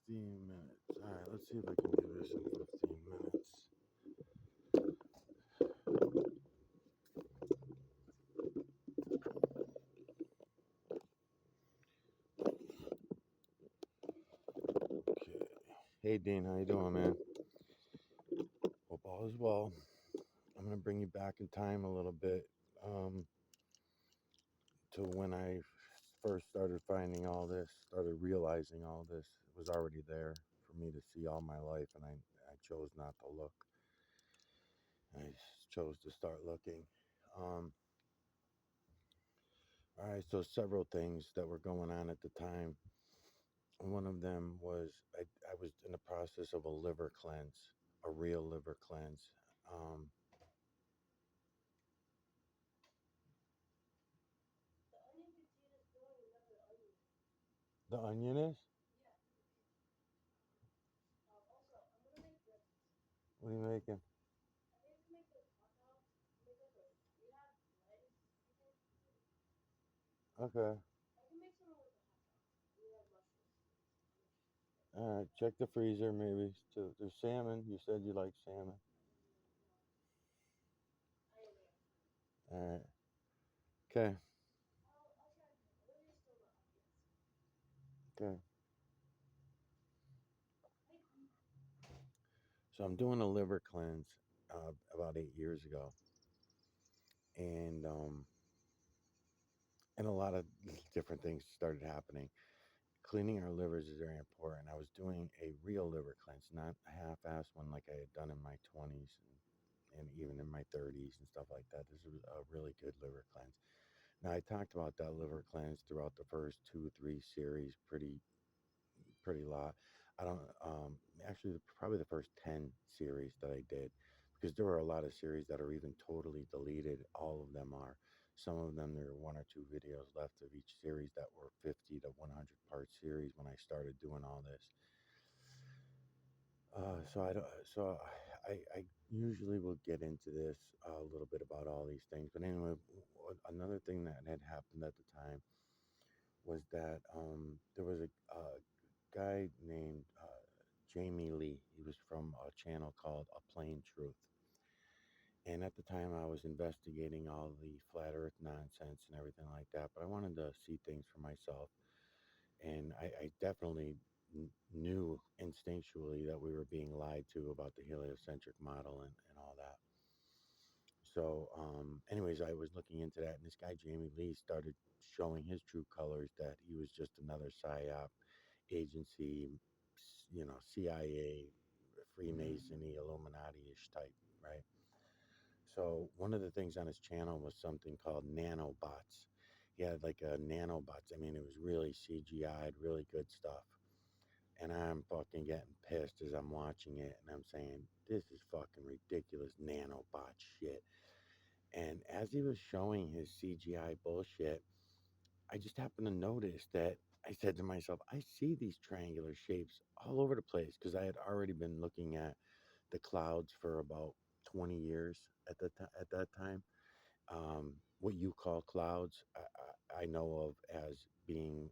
15 minutes. All right, let's see if I can do this in 15 minutes. Okay. Hey, Dean, how you doing, man? Hope all is well. I'm gonna bring you back in time a little bit to when I first started finding all this, started realizing all this. It was already there for me to see all my life, and I chose not to look. I chose to start looking. Um, all right, so several things that were going on at the time. One of them was I was in the process of a liver cleanse, a real liver cleanse. Um, the onion is? What are you making? Okay. All right, check the freezer maybe. There's salmon. You said you like salmon. All right. Okay. Okay. So I'm doing a liver cleanse about 8 years ago, and and a lot of different things started happening. Cleaning our livers is very important. I was doing a real liver cleanse, not a half-assed one like I had done in my 20s and even in my 30s and stuff like that. This was a really good liver cleanse. Now I talked about that liver cleanse throughout the first 2 or 3 series, pretty lot. I don't actually probably the first 10 series that I did, because there were a lot of series that are even totally deleted. All of them are. Some of them there are 1 or 2 videos left of each series that were 50 to 100 part series when I started doing all this. So I don't. So I usually will get into this a little bit about all these things. But anyway, another thing that had happened at the time was that there was a guy named Jamie Lee. He was from a channel called A Plain Truth. And at the time, I was investigating all the flat Earth nonsense and everything like that. But I wanted to see things for myself. And I definitely knew instinctually that we were being lied to about the heliocentric model and all that. So, anyways, I was looking into that, and this guy, Jamie Lee, started showing his true colors, that he was just another PSYOP agency, CIA, Freemasonry, Illuminati ish type, right? So, one of the things on his channel was something called nanobots. He had like a nanobots. I mean, it was really CGI'd, really good stuff. And I'm fucking getting pissed as I'm watching it, and I'm saying, this is fucking ridiculous nanobot shit. And as he was showing his CGI bullshit, I just happened to notice that I said to myself, I see these triangular shapes all over the place, because I had already been looking at the clouds for about 20 years at that time. What you call clouds, I know of as being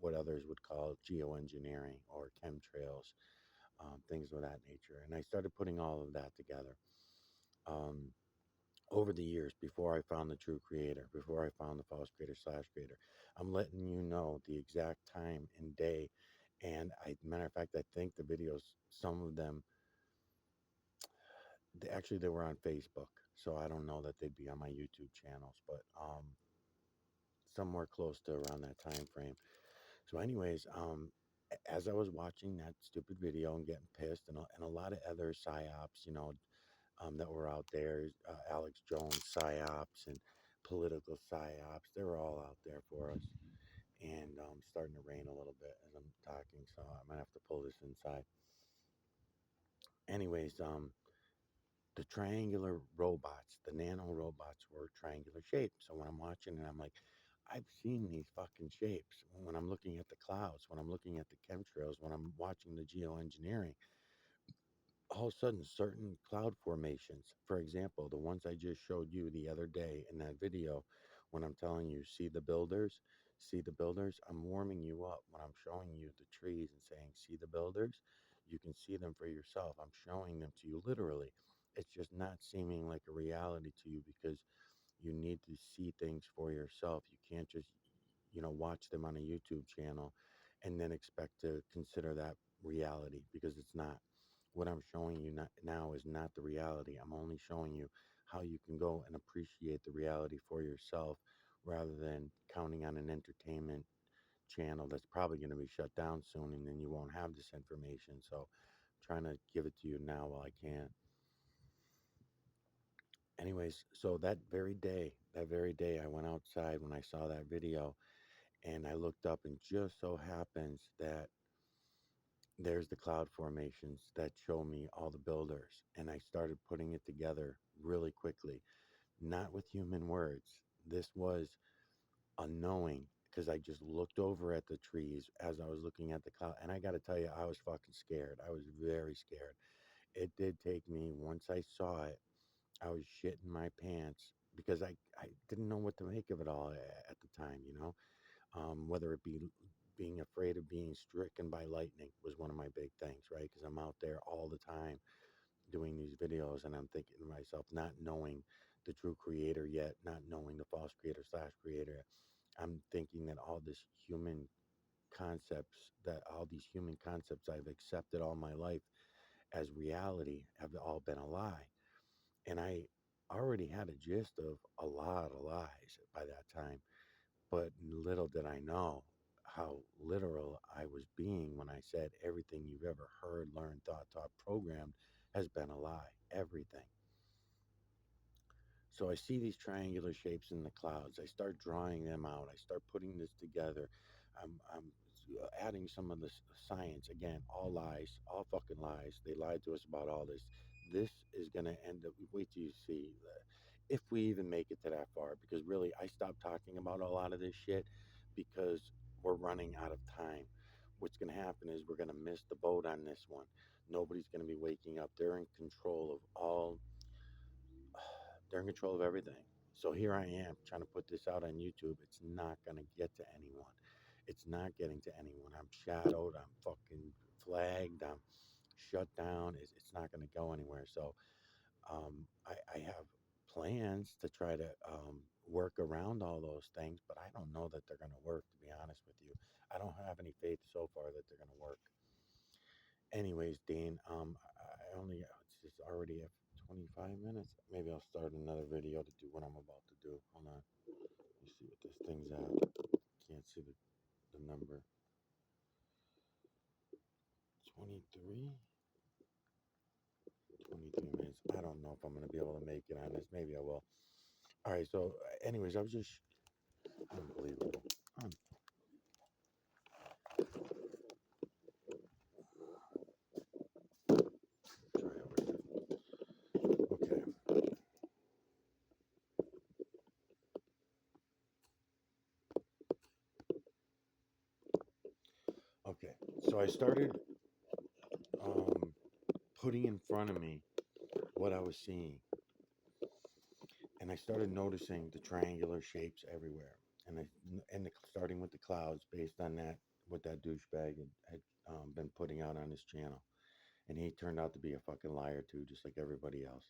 what others would call geoengineering or chemtrails, things of that nature. And I started putting all of that together. Um, over the years, before I found the true creator, before I found the false creator slash creator, I'm letting you know the exact time and day. And matter of fact, I think the videos, some of them, they were on Facebook. So I don't know that they'd be on my YouTube channels, but somewhere close to around that time frame. So, anyways, as I was watching that stupid video and getting pissed, and a lot of other psyops, that were out there, Alex Jones psyops and political psyops. They were all out there for us. And starting to rain a little bit as I'm talking, so I might have to pull this inside. Anyways, the triangular robots, the nano robots were triangular shapes. So when I'm watching it, I'm like, I've seen these fucking shapes. When I'm looking at the clouds, when I'm looking at the chemtrails, when I'm watching the geoengineering, all of a sudden certain cloud formations, for example, the ones I just showed you the other day in that video, when I'm telling you, see the builders, See the builders? I'm warming you up when I'm showing you the trees and saying, see the builders? You can see them for yourself. I'm showing them to you literally. It's just not seeming like a reality to you because you need to see things for yourself. You can't just, watch them on a YouTube channel and then expect to consider that reality because it's not. What I'm showing you now is not the reality. I'm only showing you how you can go and appreciate the reality for yourself rather than counting on an entertainment channel that's probably going to be shut down soon and then you won't have this information. So I'm trying to give it to you now while I can. Anyways, so that very day, I went outside when I saw that video and I looked up, and just so happens that there's the cloud formations that show me all the builders. And I started putting it together really quickly, not with human words. This was a knowing because I just looked over at the trees as I was looking at the cloud. And I got to tell you, I was fucking scared. I was very scared. It did take me, once I saw it, I was shitting my pants because I didn't know what to make of it all at the time. Whether it be being afraid of being stricken by lightning was one of my big things, right? Because I'm out there all the time doing these videos and I'm thinking to myself, not knowing the true creator yet, not knowing the false creator slash creator, I'm thinking that all these human concepts I've accepted all my life as reality have all been a lie. And I already had a gist of a lot of lies by that time. But little did I know how literal I was being when I said everything you've ever heard, learned, thought, taught, programmed has been a lie. Everything. So I see these triangular shapes in the clouds. I start drawing them out. I start putting this together. I'm adding some of the science. Again, all lies, all fucking lies. They lied to us about all this. This is going to end up, wait till you see if we even make it to that far. Because really, I stopped talking about a lot of this shit because we're running out of time. What's going to happen is we're going to miss the boat on this one. Nobody's going to be waking up. They're in control of everything. So here I am trying to put this out on YouTube. It's not going to get to anyone. It's not getting to anyone. I'm shadowed. I'm fucking flagged. I'm shut down. It's not going to go anywhere. So I have plans to try to work around all those things, but I don't know that they're going to work, to be honest with you. I don't have any faith so far that they're going to work. Anyways, Dean, it's already at 25 minutes. Maybe I'll start another video to do what I'm about to do. Hold on. Let me see what this thing's at. Can't see the number. 23? 23 minutes. I don't know if I'm going to be able to make it on this. Maybe I will. All right. So, anyways, I was just unbelievable. Try over here. Okay. Okay. So I started um, putting in front of me what I was seeing. And I started noticing the triangular shapes everywhere. Starting with the clouds, based on that, what that douchebag had been putting out on his channel, and he turned out to be a fucking liar too, just like everybody else.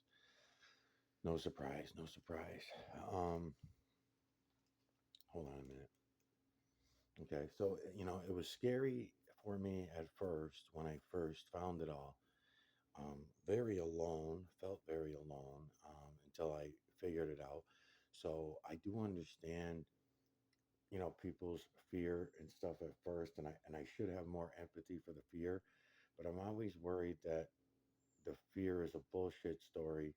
No surprise, no surprise. Um, Hold on a minute. Okay, so it was scary for me at first when I first found it all. Very alone, felt very alone until I figured it out. So I do understand people's fear and stuff at first, and I should have more empathy for the fear, but I'm always worried that the fear is a bullshit story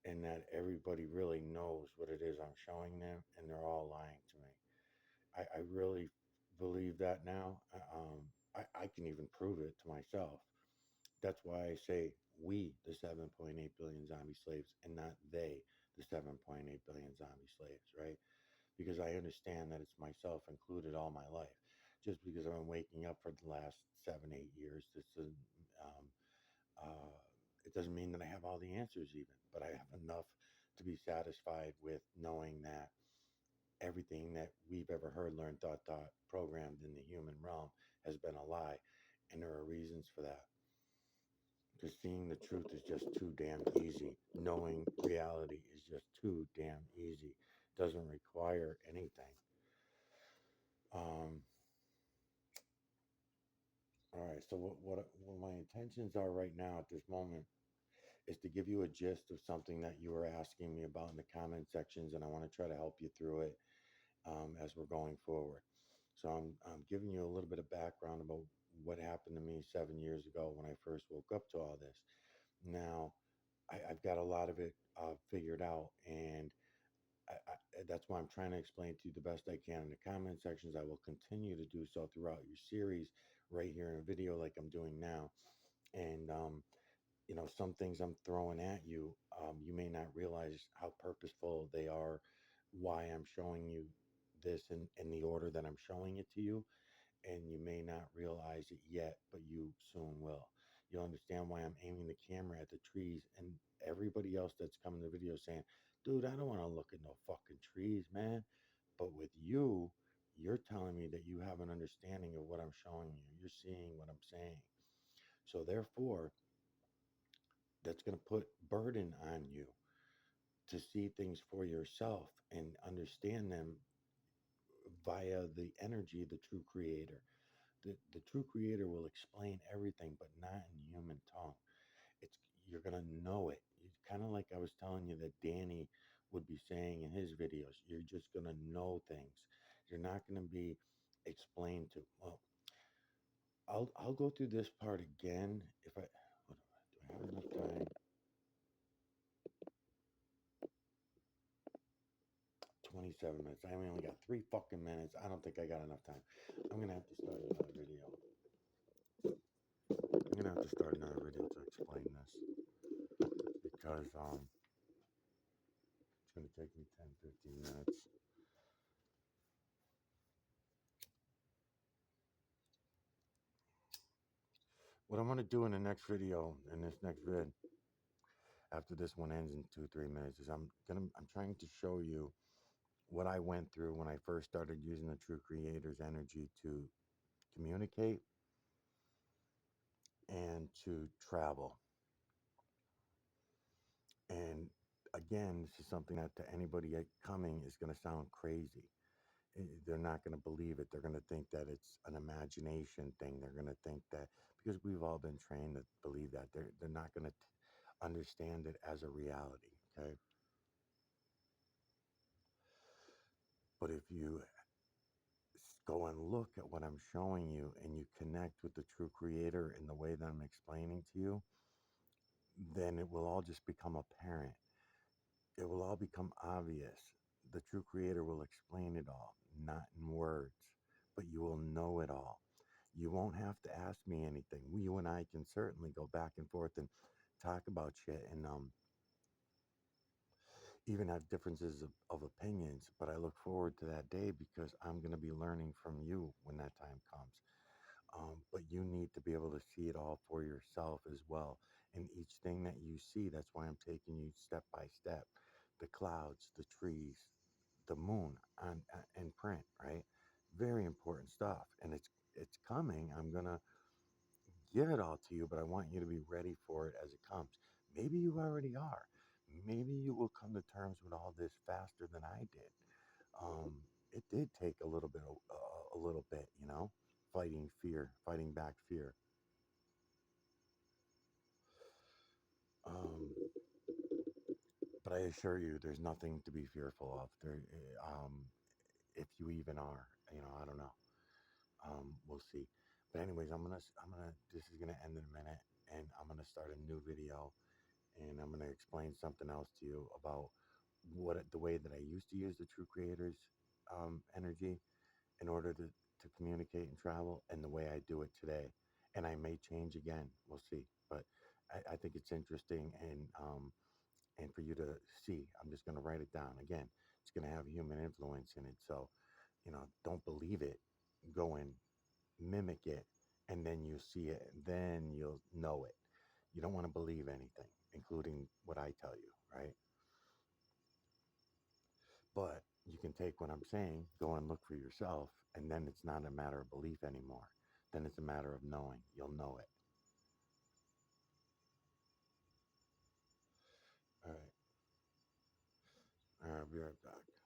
and that everybody really knows what it is I'm showing them and they're all lying to me. I really believe that now. I can even prove it to myself. That's why I say we, the 7.8 billion zombie slaves, and not they, the 7.8 billion zombie slaves, right? Because I understand that it's myself included all my life. Just because I've been waking up for the last 7, 8 years, um, uh, it doesn't mean that I have all the answers even, but I have enough to be satisfied with knowing that everything that we've ever heard, learned, thought, programmed in the human realm has been a lie. And there are reasons for that. Because seeing the truth is just too damn easy. Knowing reality is just too damn easy. Doesn't require anything. Um, all right. So what my intentions are right now at this moment is to give you a gist of something that you were asking me about in the comment sections, and I want to try to help you through it as we're going forward. So I'm giving you a little bit of background about what happened to me 7 years ago when I first woke up to all this. Now, I've got a lot of it figured out, and that's why I'm trying to explain to you the best I can in the comment sections. I will continue to do so throughout your series right here in a video like I'm doing now. And, some things I'm throwing at you, you may not realize how purposeful they are, why I'm showing you this in the order that I'm showing it to you, and you may not realize it yet, but you soon will. You'll understand why I'm aiming the camera at the trees, and everybody else that's coming to the video saying, dude, I don't want to look at no fucking trees, man. But with you, you're telling me that you have an understanding of what I'm showing you. You're seeing what I'm saying. So therefore, that's going to put burden on you to see things for yourself and understand them via the energy of the true creator. The true creator will explain everything, but not in human tongue. It's You're gonna know it. It's kind of like I was telling you that Danny would be saying in his videos. You're just gonna know things. You're not gonna be explained to. Well, I'll go through this part again if I. Do I have enough time? 27 minutes. I only got 3 fucking minutes. I don't think I got enough time. I'm gonna have to start another video. I'm gonna have to start another video to explain this because it's gonna take me 10, 15 minutes. What I'm gonna do in the next video, in this next vid, after this one ends in 2, 3 minutes, is I'm trying to show you what I went through when I first started using the True Creator's energy to communicate and to travel. And again, this is something that to anybody coming is going to sound crazy. They're not going to believe it. They're going to think that it's an imagination thing. They're going to think that because we've all been trained to believe that they're not going to understand it as a reality. Okay. But if you go and look at what I'm showing you and you connect with the true creator in the way that I'm explaining to you, then it will all just become apparent. It will all become obvious. The true creator will explain it all, not in words, but you will know it all. You won't have to ask me anything. You and I can certainly go back and forth and talk about shit and even have differences of opinions. But I look forward to that day because I'm going to be learning from you when that time comes. But you need to be able to see it all for yourself as well. And each thing that you see, that's why I'm taking you step by step. The clouds, the trees, the moon on in print, right? Very important stuff, and it's coming. I'm gonna give it all to you, but I want you to be ready for it as it comes. Maybe you already are. Maybe you will come to terms with all this faster than I did. It did take a little bit, fighting fear, fighting back fear. Um, but I assure you, there's nothing to be fearful of. If you even are, I don't know. We'll see. But anyways, this is gonna end in a minute, and I'm gonna start a new video, and I'm gonna explain something else to you about the way that I used to use the True Creator's energy in order to communicate and travel, and the way I do it today. And I may change again. We'll see. But I think it's interesting, and for you to see, I'm just gonna write it down again. It's gonna have human influence in it, so don't believe it. Go and mimic it, and then you see it, and then you'll know it. You don't want to believe anything, including what I tell you, right? But you can take what I'm saying, go and look for yourself, and then it's not a matter of belief anymore. Then it's a matter of knowing. You'll know it. All right. All right, I'll be right back.